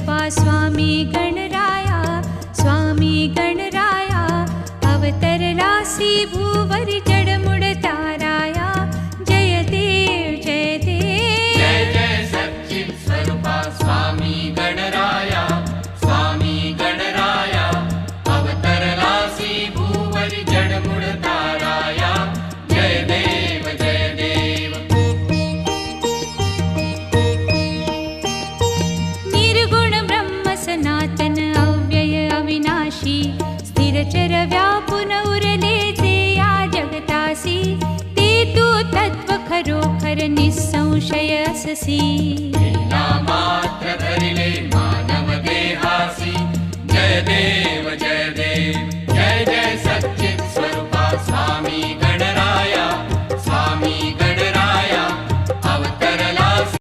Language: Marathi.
स्वरूपा स्वामी गणराया, स्वामी गणराया अवतरलासी भूवरी जडमुड ताराया। जय देव जय देव, जय जय सच्चिद स्वरूपा स्वामी गणराया, स्वामी गणराया अवतरलासी भूवरी जडमुड ताराया। जय देव जय देव। निर्गुण ब्रह्म सनातन अव्यय अविनाशी, स्थिरचर व्यापुन उरले जे या जगतासी। ते तू तत्व खरोखर निसंशय अससी। लीला मात्र धरिले मानव देहासी। जय देव जय